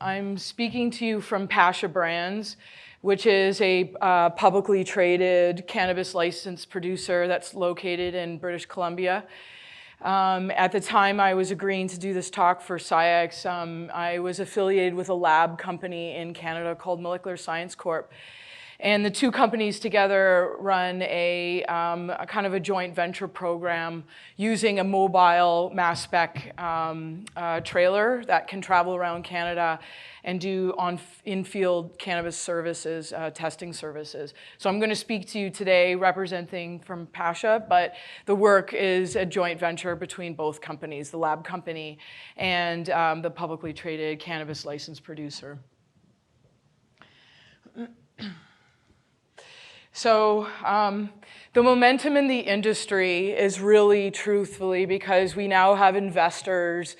I'm speaking to you from Pasha Brands, which is a publicly traded cannabis license producer that's located in British Columbia. At the time I was agreeing to do this talk for SCIEX, I was affiliated with a lab company in Canada called Molecular Science Corp. And the two companies together run a kind of a joint venture program using a mobile mass spec trailer that can travel around Canada and do in-field cannabis services, testing services. So I'm going to speak to you today representing from Pasha, but the work is a joint venture between both companies, the lab company and the publicly traded cannabis license producer. So the momentum in the industry is really truthfully because we now have investors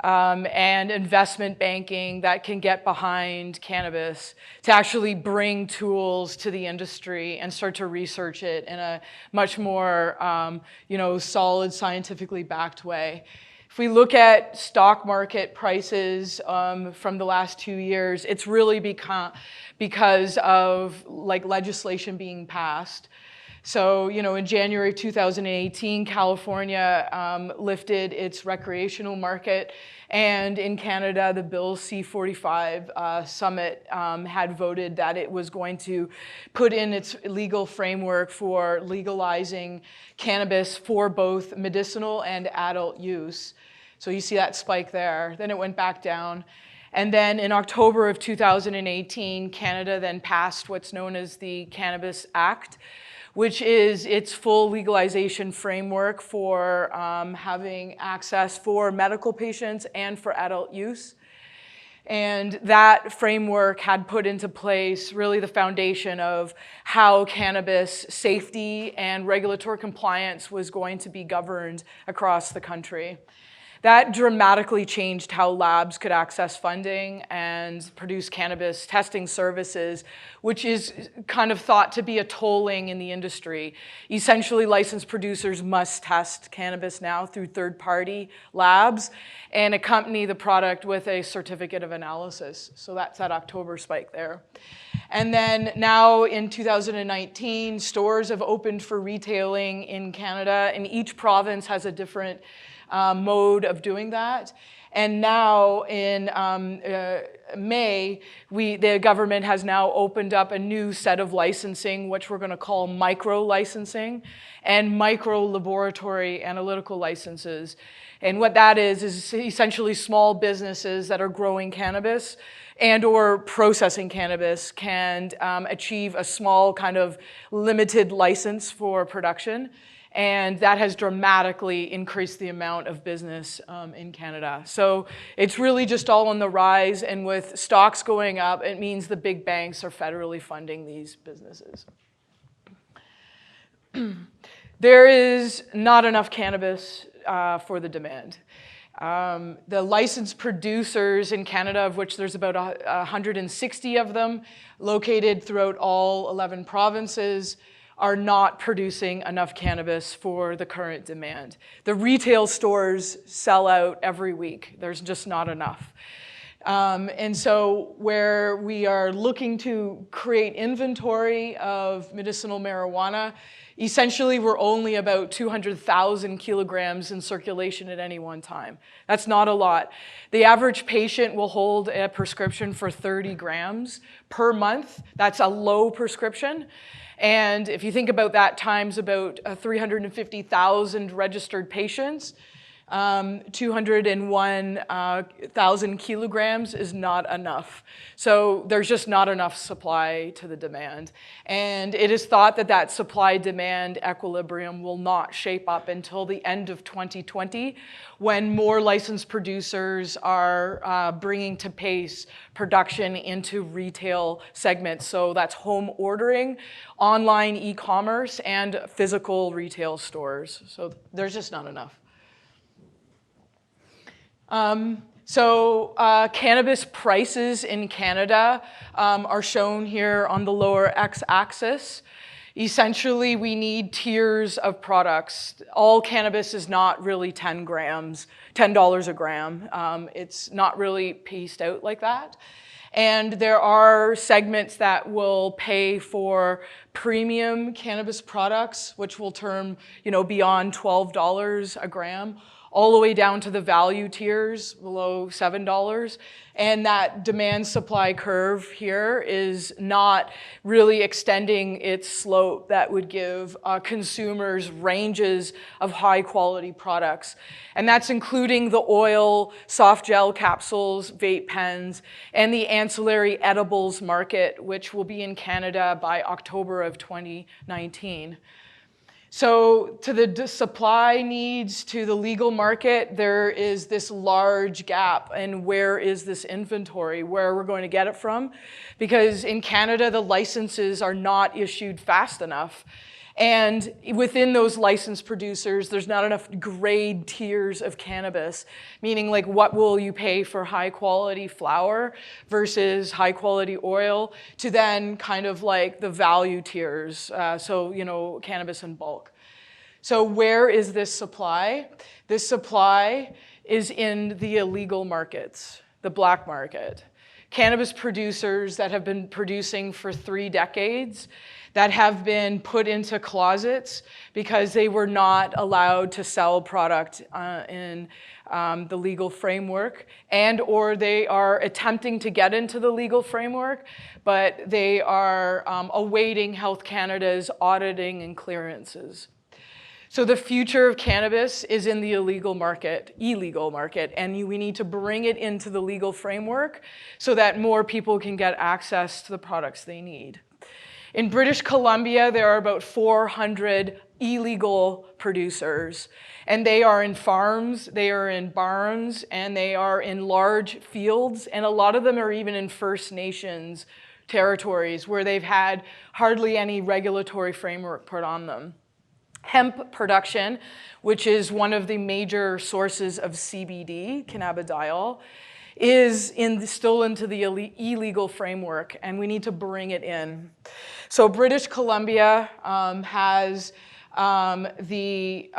and investment banking that can get behind cannabis to actually bring tools to the industry and start to research it in a much more solid, scientifically backed way. If we look at stock market prices from the last 2 years, it's really because of legislation being passed. So, in January of 2018, California lifted its recreational market, and in Canada, the Bill C-45 Summit had voted that it was going to put in its legal framework for legalizing cannabis for both medicinal and adult use. So you see that spike there. Then it went back down. And then in October of 2018, Canada then passed what's known as the Cannabis Act, which is its full legalization framework for having access for medical patients and for adult use. And that framework had put into place really the foundation of how cannabis safety and regulatory compliance was going to be governed across the country. That dramatically changed how labs could access funding and produce cannabis testing services, which is kind of thought to be a tolling in the industry. Essentially, licensed producers must test cannabis now through third-party labs and accompany the product with a certificate of analysis. So that's that October spike there. And then now in 2019, stores have opened for retailing in Canada, and each province has a different mode of doing that. And now in May, the government has now opened up a new set of licensing, which we're going to call micro licensing and micro laboratory analytical licenses. And what that is essentially small businesses that are growing cannabis and or processing cannabis can achieve a small kind of limited license for production. And that has dramatically increased the amount of business in Canada. So it's really just all on the rise, and with stocks going up, it means the big banks are federally funding these businesses. There is not enough cannabis for the demand. The licensed producers in Canada, of which there's about 160 of them, located throughout all 11 provinces, are not producing enough cannabis for the current demand. The retail stores sell out every week. There's just not enough. And so where we are looking to create inventory of medicinal marijuana, essentially we're only about 200,000 kilograms in circulation at any one time. That's not a lot. The average patient will hold a prescription for 30 grams per month. That's a low prescription. And if you think about that times about 350,000 registered patients, 201,000 kilograms is not enough. So there's just not enough supply to the demand. And it is thought that that supply-demand equilibrium will not shape up until the end of 2020, when more licensed producers are bringing to pace production into retail segments. So that's home ordering, online e-commerce, and physical retail stores. So there's just not enough. Cannabis prices in Canada are shown here on the lower x-axis. Essentially, we need tiers of products. All cannabis is not really 10 grams, $10 a gram. It's not really paced out like that. And there are segments that will pay for premium cannabis products, which will turn, beyond $12 a gram, all the way down to the value tiers below $7. And that demand supply curve here is not really extending its slope that would give consumers ranges of high quality products. And that's including the oil, soft gel capsules, vape pens, and the ancillary edibles market, which will be in Canada by October of 2019. So to the supply needs to the legal market, there is this large gap. And where is this inventory? Where we're going to get it from? Because in Canada, the licenses are not issued fast enough. And within those licensed producers, there's not enough grade tiers of cannabis, meaning like what will you pay for high quality flower versus high quality oil to then kind of like the value tiers, so cannabis in bulk. So where is this supply? This supply is in the illegal markets, the black market. Cannabis producers that have been producing for 3 decades that have been put into closets because they were not allowed to sell product in the legal framework, and or they are attempting to get into the legal framework, but they are awaiting Health Canada's auditing and clearances. So the future of cannabis is in the illegal market, and we need to bring it into the legal framework so that more people can get access to the products they need. In British Columbia, there are about 400 illegal producers, and they are in farms, they are in barns, and they are in large fields, and a lot of them are even in First Nations territories where they've had hardly any regulatory framework put on them. Hemp production, which is one of the major sources of CBD, cannabidiol, is still into the illegal framework, and we need to bring it in. So British Columbia has the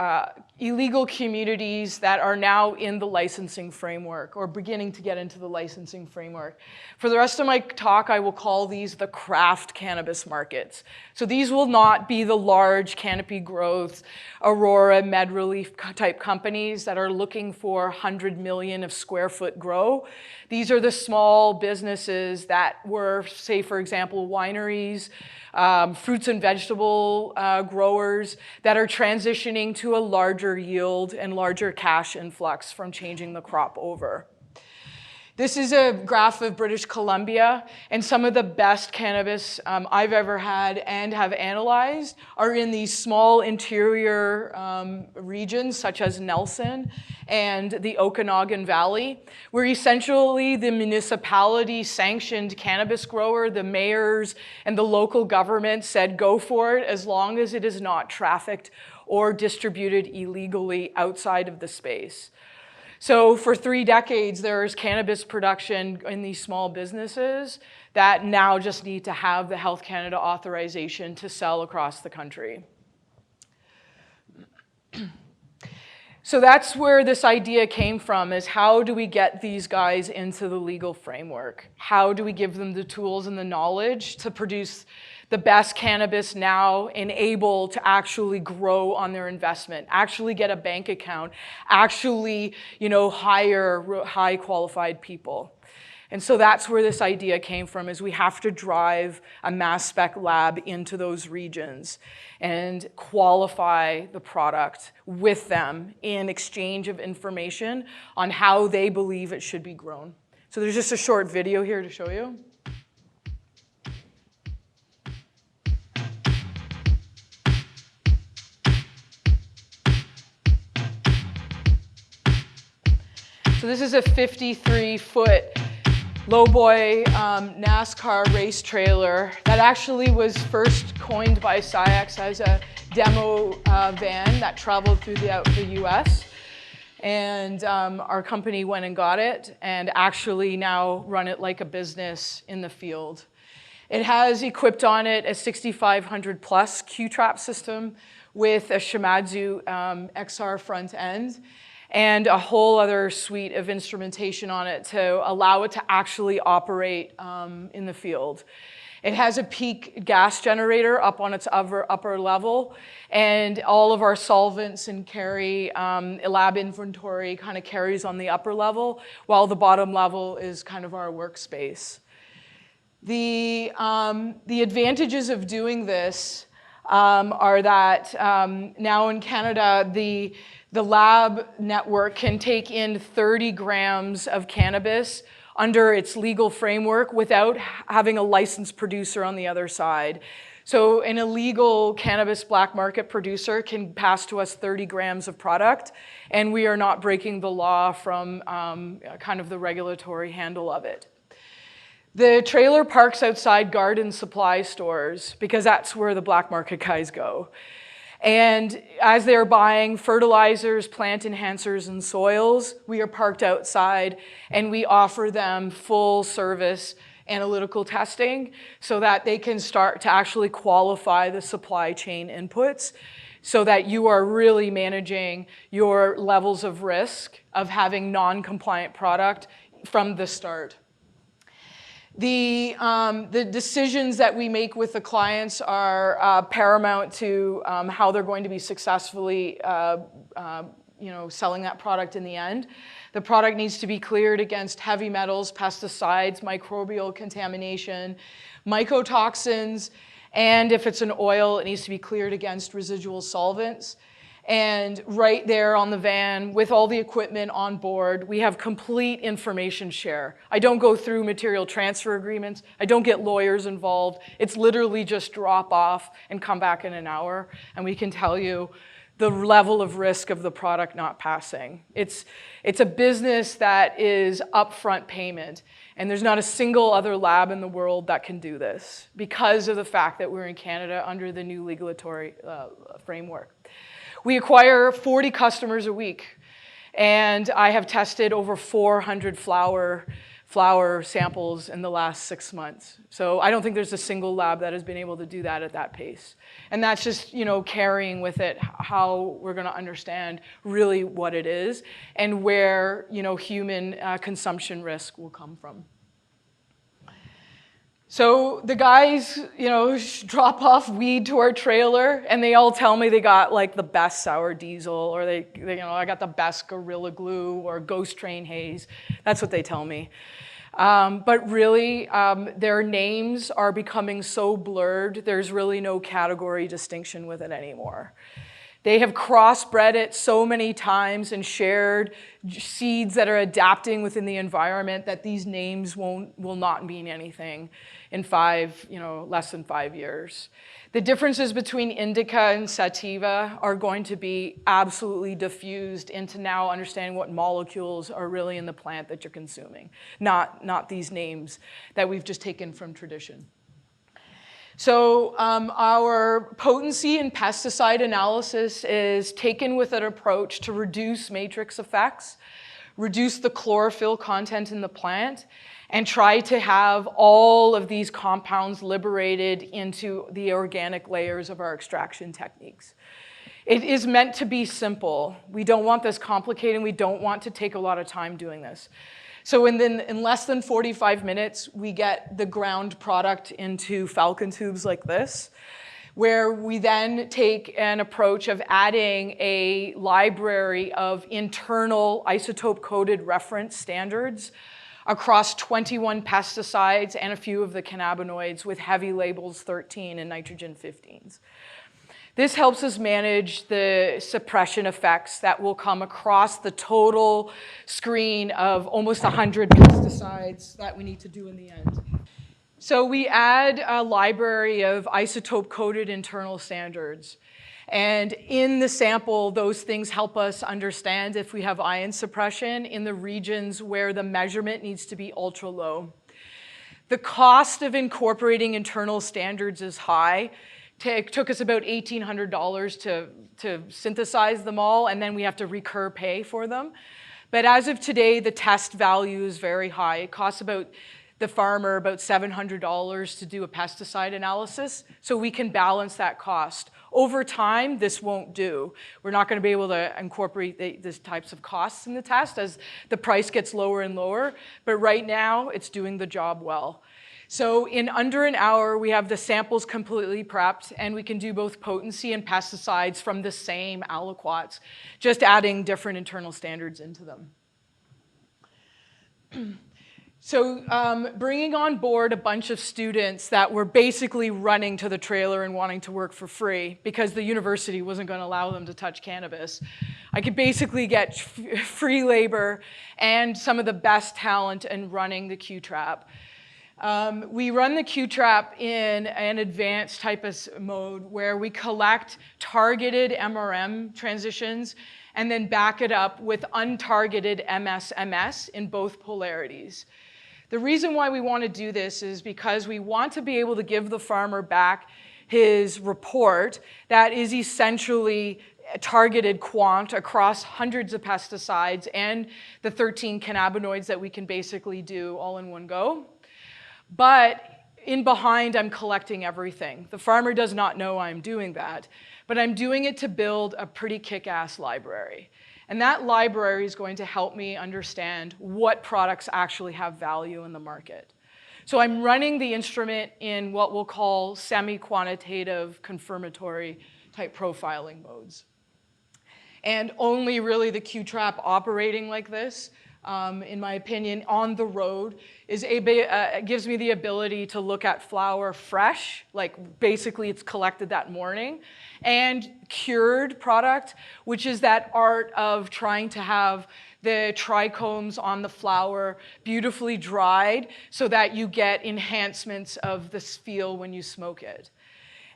illegal communities that are now in the licensing framework or beginning to get into the licensing framework. For the rest of my talk, I will call these the craft cannabis markets. So these will not be the large canopy growth, Aurora, MedRelief type companies that are looking for 100 million of square foot grow. These are the small businesses that were, say, for example, wineries, fruits and vegetable growers that are transitioning to a larger yield and larger cash influx from changing the crop over. This is a graph of British Columbia, and some of the best cannabis I've ever had and have analyzed are in these small interior regions such as Nelson and the Okanagan Valley, where essentially the municipality sanctioned cannabis grower, the mayors and the local government said go for it as long as it is not trafficked or distributed illegally outside of the space. So for 3 decades, there's cannabis production in these small businesses that now just need to have the Health Canada authorization to sell across the country. So that's where this idea came from, is how do we get these guys into the legal framework? How do we give them the tools and the knowledge to produce the best cannabis now and able to actually grow on their investment, actually get a bank account, actually, hire high qualified people. And so that's where this idea came from, is we have to drive a mass spec lab into those regions and qualify the product with them in exchange of information on how they believe it should be grown. So there's just a short video here to show you. So this is a 53-foot lowboy NASCAR race trailer that actually was first coined by SCIEX as a demo van that traveled through the US. And our company went and got it and actually now run it like a business in the field. It has equipped on it a 6500 plus QTRAP system with a Shimadzu XR front end and a whole other suite of instrumentation on it to allow it to actually operate in the field. It has a peak gas generator up on its upper level, and all of our solvents and carry lab inventory kind of carries on the upper level, while the bottom level is kind of our workspace. The advantages of doing this are that now in Canada, the lab network can take in 30 grams of cannabis under its legal framework without having a licensed producer on the other side. So an illegal cannabis black market producer can pass to us 30 grams of product, and we are not breaking the law from kind of the regulatory handle of it. The trailer parks outside garden supply stores because that's where the black market guys go. And as they're buying fertilizers, plant enhancers, and soils, we are parked outside and we offer them full service analytical testing so that they can start to actually qualify the supply chain inputs so that you are really managing your levels of risk of having non-compliant product from the start. The decisions that we make with the clients are paramount to how they're going to be successfully selling that product in the end. The product needs to be cleared against heavy metals, pesticides, microbial contamination, mycotoxins, and if it's an oil, it needs to be cleared against residual solvents. And right there on the van, with all the equipment on board, we have complete information share. I don't go through material transfer agreements. I don't get lawyers involved. It's literally just drop off and come back in an hour, and we can tell you the level of risk of the product not passing. It's a business that is upfront payment, and there's not a single other lab in the world that can do this because of the fact that we're in Canada under the new regulatory framework. We acquire 40 customers a week, and I have tested over 400 flower samples in the last 6 months. So I don't think there's a single lab that has been able to do that at that pace. And that's just, carrying with it how we're going to understand really what it is and where, human consumption risk will come from. So the guys, drop off weed to our trailer, and they all tell me they got like the best sour diesel, or they I got the best Gorilla Glue or Ghost Train Haze. That's what they tell me. But really, their names are becoming so blurred, there's really no category distinction with it anymore. They have crossbred it so many times and shared seeds that are adapting within the environment that these names will not mean anything in less than 5 years. The differences between indica and sativa are going to be absolutely diffused into now understanding what molecules are really in the plant that you're consuming, not these names that we've just taken from tradition. So our potency and pesticide analysis is taken with an approach to reduce matrix effects, reduce the chlorophyll content in the plant, and try to have all of these compounds liberated into the organic layers of our extraction techniques. It is meant to be simple. We don't want this complicated. We don't want to take a lot of time doing this. So in less than 45 minutes, we get the ground product into Falcon tubes like this, where we then take an approach of adding a library of internal isotope-coded reference standards across 21 pesticides and a few of the cannabinoids with heavy labels 13 and nitrogen 15s. This helps us manage the suppression effects that will come across the total screen of almost 100 pesticides that we need to do in the end. So we add a library of isotope-coded internal standards. And in the sample, those things help us understand if we have ion suppression in the regions where the measurement needs to be ultra low. The cost of incorporating internal standards is high. It took us about $1,800 to synthesize them all, and then we have to recur pay for them. But as of today, the test value is very high. It costs about the farmer about $700 to do a pesticide analysis, so we can balance that cost. Over time, this won't do. We're not going to be able to incorporate these types of costs in the test as the price gets lower and lower, but right now, it's doing the job well. So in under an hour, we have the samples completely prepped, and we can do both potency and pesticides from the same aliquots, just adding different internal standards into them. So bringing on board a bunch of students that were basically running to the trailer and wanting to work for free because the university wasn't going to allow them to touch cannabis. I could basically get free labor and some of the best talent in running the QTRAP. We run the QTRAP in an advanced type of mode where we collect targeted MRM transitions and then back it up with untargeted MS-MS in both polarities. The reason why we want to do this is because we want to be able to give the farmer back his report that is essentially targeted quant across hundreds of pesticides and the 13 cannabinoids that we can basically do all in one go. But in behind, I'm collecting everything. The farmer does not know I'm doing that, but I'm doing it to build a pretty kick-ass library. And that library is going to help me understand what products actually have value in the market. So I'm running the instrument in what we'll call semi-quantitative confirmatory type profiling modes. And only really the QTRAP operating like this, in my opinion, on the road, gives me the ability to look at flower fresh, like basically it's collected that morning, and cured product, which is that art of trying to have the trichomes on the flower beautifully dried so that you get enhancements of this feel when you smoke it.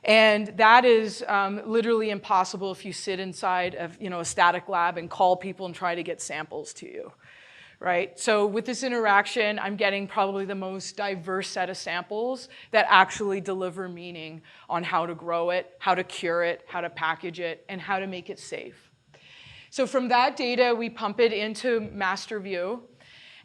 And that is literally impossible if you sit inside of a static lab and call people and try to get samples to you. Right? So with this interaction, I'm getting probably the most diverse set of samples that actually deliver meaning on how to grow it, how to cure it, how to package it, and how to make it safe. So from that data, we pump it into MasterView.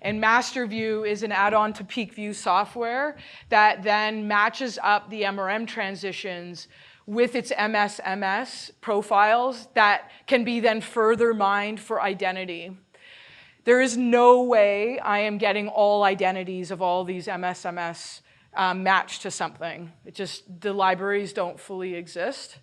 And MasterView is an add-on to PeakView software that then matches up the MRM transitions with its MS-MS profiles that can be then further mined for identity. There is no way I am getting all identities of all these MS-MS matched to something. The libraries don't fully exist.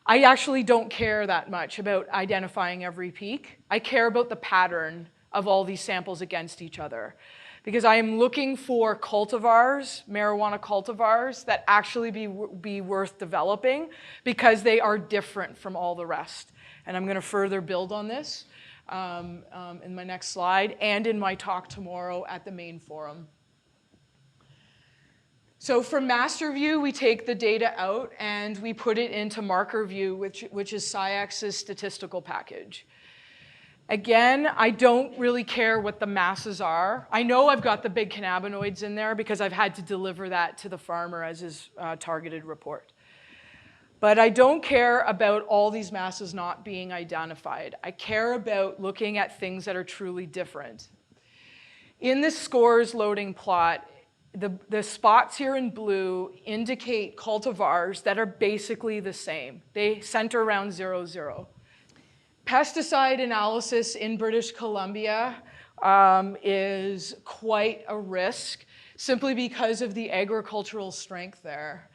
I actually don't care that much about identifying every peak. I care about the pattern of all these samples against each other, because I am looking for cultivars, marijuana cultivars, that actually be worth developing because they are different from all the rest. And I'm going to further build on this in my next slide and in my talk tomorrow at the main forum. So from MasterView, we take the data out and we put it into MarkerView, which is SCIEX's statistical package. Again, I don't really care what the masses are. I know I've got the big cannabinoids in there because I've had to deliver that to the farmer as his targeted report. But I don't care about all these masses not being identified. I care about looking at things that are truly different. In the scores loading plot, the spots here in blue indicate cultivars that are basically the same. They center around 0, 0. Pesticide analysis in British Columbia is quite a risk simply because of the agricultural strength there.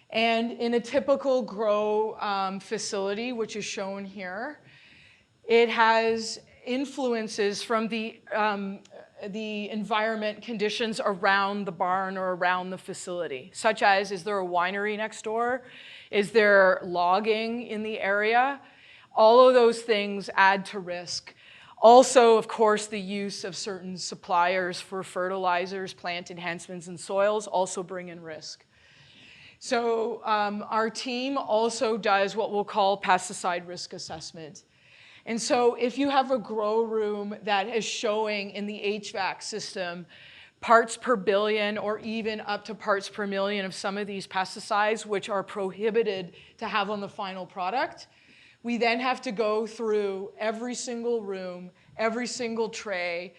And in a typical grow facility, which is shown here, it has influences from the environment conditions around the barn or around the facility, such as, is there a winery next door? Is there logging in the area? All of those things add to risk. Also, of course, the use of certain suppliers for fertilizers, plant enhancements, and soils also bring in risk. So our team also does what we'll call pesticide risk assessment. And so if you have a grow room that is showing in the HVAC system parts per billion or even up to parts per million of some of these pesticides, which are prohibited to have on the final product, we then have to go through every single room, every single tray,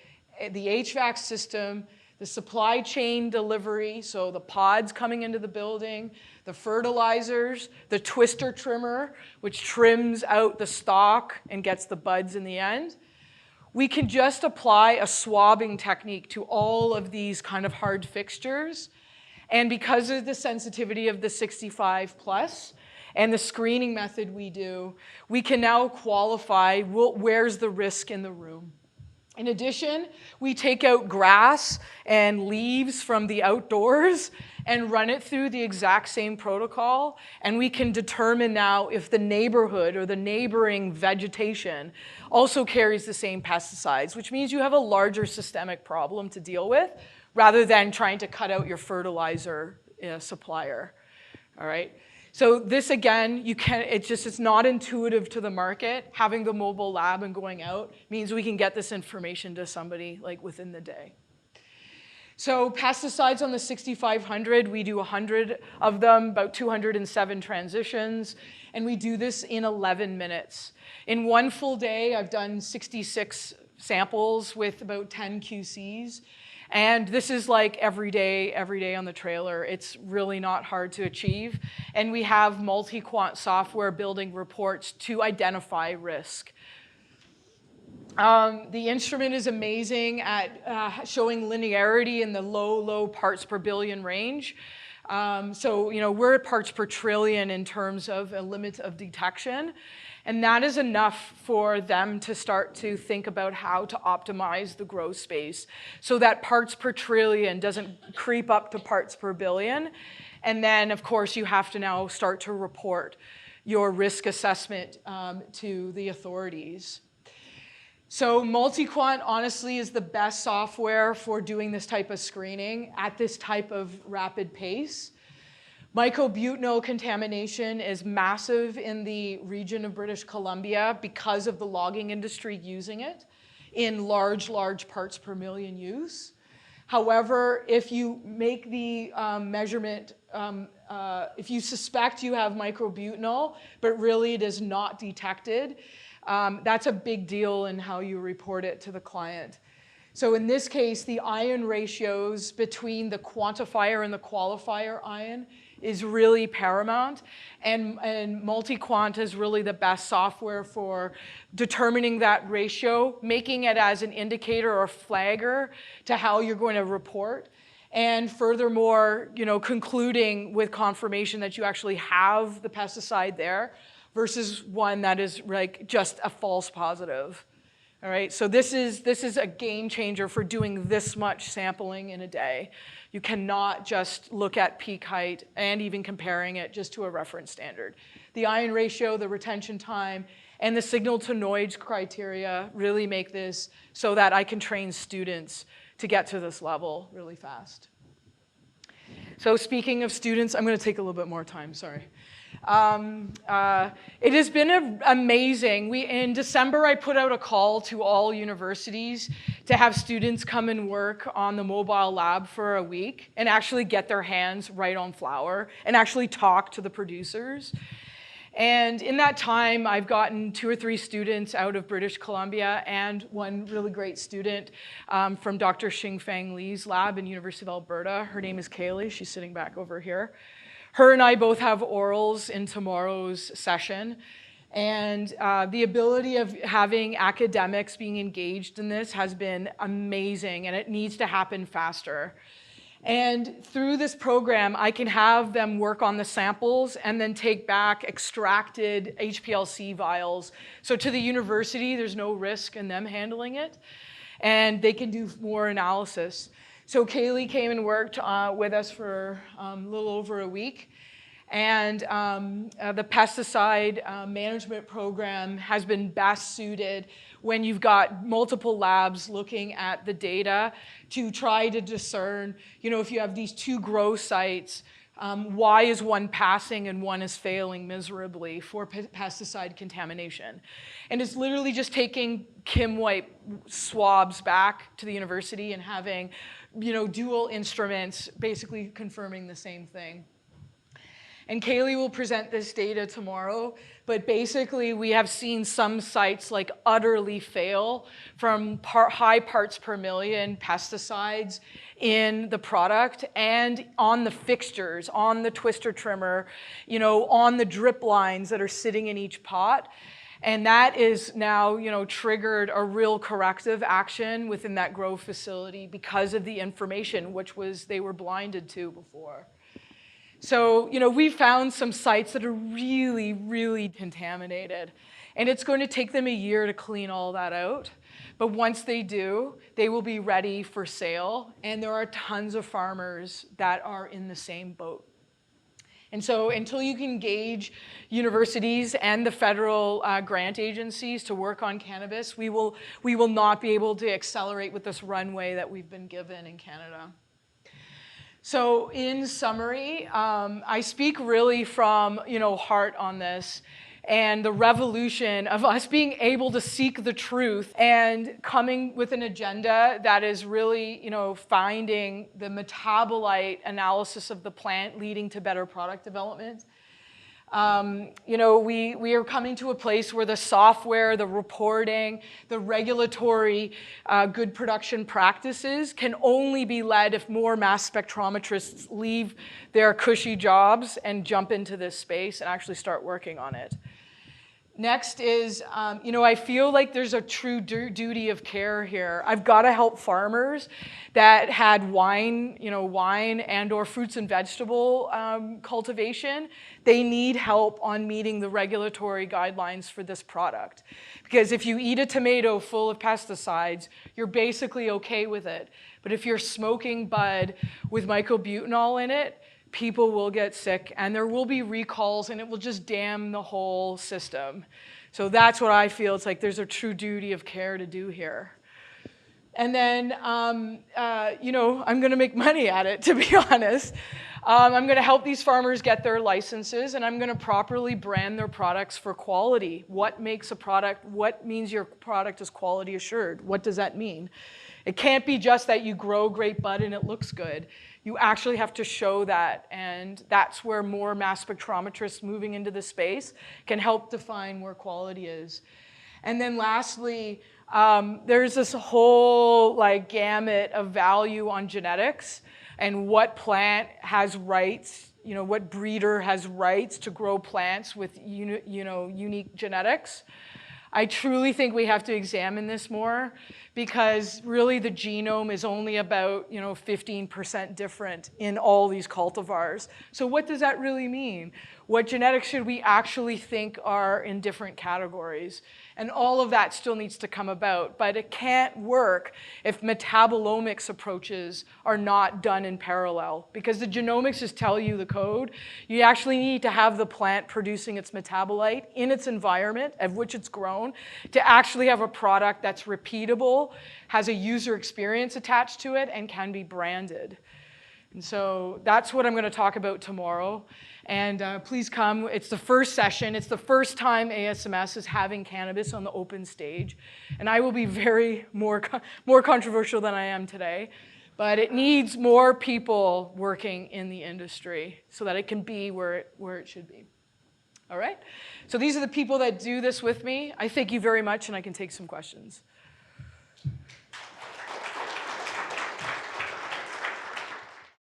the HVAC system, the supply chain delivery, so the pods coming into the building, the fertilizers, the twister trimmer, which trims out the stalk and gets the buds in the end. We can just apply a swabbing technique to all of these kind of hard fixtures. And because of the sensitivity of the 65 plus and the screening method we do, we can now qualify where's the risk in the room. In addition, we take out grass and leaves from the outdoors and run it through the exact same protocol, and we can determine now if the neighborhood or the neighboring vegetation also carries the same pesticides, which means you have a larger systemic problem to deal with rather than trying to cut out your fertilizer supplier, all right? So this, again, it's not intuitive to the market. Having the mobile lab and going out means we can get this information to somebody like within the day. So pesticides on the 6500, we do 100 of them, about 207 transitions, and we do this in 11 minutes. In one full day, I've done 66 samples with about 10 QCs. And this is like every day on the trailer. It's really not hard to achieve. And we have multi-quant software building reports to identify risk. The instrument is amazing at showing linearity in the low parts per billion range. So, we're at parts per trillion in terms of a limit of detection. And that is enough for them to start to think about how to optimize the grow space so that parts per trillion doesn't creep up to parts per billion. And then, of course, you have to now start to report your risk assessment to the authorities. So multi-quant, honestly, is the best software for doing this type of screening at this type of rapid pace. Mycobutanol contamination is massive in the region of British Columbia because of the logging industry using it in large parts per million use. However, if you make the measurement, if you suspect you have mycobutanol, but really it is not detected, that's a big deal in how you report it to the client. So in this case, the ion ratios between the quantifier and the qualifier ion is really paramount, and multi-quant is really the best software for determining that ratio, making it as an indicator or flagger to how you're going to report, and furthermore, concluding with confirmation that you actually have the pesticide there versus one that is like just a false positive. All right, so this is a game changer for doing this much sampling in a day. You cannot just look at peak height and even comparing it just to a reference standard. The ion ratio, the retention time, and the signal to noise criteria really make this so that I can train students to get to this level really fast. So speaking of students, I'm going to take a little bit more time, sorry. It has been amazing. In December, I put out a call to all universities to have students come and work on the mobile lab for a week and actually get their hands right on flower and actually talk to the producers. And in that time, I've gotten 2 or 3 students out of British Columbia and one really great student from Dr. Xingfang Li's lab in University of Alberta. Her name is Kaylee. She's sitting back over here. Her and I both have orals in tomorrow's session. And the ability of having academics being engaged in this has been amazing, and it needs to happen faster. And through this program, I can have them work on the samples and then take back extracted HPLC vials. So to the university, there's no risk in them handling it, and they can do more analysis. So Kaylee came and worked with us for a little over a week. And the pesticide management program has been best suited when you've got multiple labs looking at the data to try to discern, if you have these 2 grow sites, why is one passing and one is failing miserably for pesticide contamination? And it's literally just taking Kim-wipe swabs back to the university and having, dual instruments basically confirming the same thing. And Kaylee will present this data tomorrow, but basically we have seen some sites like utterly fail from high parts per million pesticides in the product and on the fixtures, on the twister trimmer, you know, on the drip lines that are sitting in each pot. And that is now, you know, triggered a real corrective action within that grow facility because of the information which was they were blinded to before. So, you know, we found some sites that are really, really contaminated. And it's going to take them a year to clean all that out. But once they do, they will be ready for sale. And there are tons of farmers that are in the same boat. And so until you can engage universities and the federal grant agencies to work on cannabis, we will not be able to accelerate with this runway that we've been given in Canada. So in summary, I speak really from, you know, heart on this and the revolution of us being able to seek the truth and coming with an agenda that is really, you know, finding the metabolite analysis of the plant leading to better product development. You know, we are coming to a place where the software, the reporting, the regulatory good production practices can only be led if more mass spectrometrists leave their cushy jobs and jump into this space and actually start working on it. Next is, you know, I feel like there's a true duty of care here. I've got to help farmers that had wine, you know, wine and or fruits and vegetable cultivation. They need help on meeting the regulatory guidelines for this product. Because if you eat a tomato full of pesticides, you're basically okay with it. But if you're smoking bud with mycobutanol in it, people will get sick and there will be recalls and it will just damn the whole system. So that's what I feel. It's like there's a true duty of care to do here. And then, you know, I'm going to make money at it, to be honest. I'm going to help these farmers get their licenses and I'm going to properly brand their products for quality. What makes a product, what means your product is quality assured? What does that mean? It can't be just that you grow great bud and it looks good. You actually have to show that, and that's where more mass spectrometrists moving into the space can help define where quality is. And then lastly, there's this whole like gamut of value on genetics and what plant has rights, you know, what breeder has rights to grow plants with unique genetics. I truly think we have to examine this more because really the genome is only about 15% different in all these cultivars. So what does that really mean? What genetics should we actually think are in different categories? And all of that still needs to come about, but it can't work if metabolomics approaches are not done in parallel, because the genomics just tell you the code. You actually need to have the plant producing its metabolite in its environment of which it's grown to actually have a product that's repeatable, has a user experience attached to it, and can be branded. And so that's what I'm going to talk about tomorrow. And please come. It's the first session. It's the first time ASMS is having cannabis on the open stage. And I will be more controversial than I am today. But it needs more people working in the industry so that it can be where it should be. All right? So these are the people that do this with me. I thank you very much, and I can take some questions.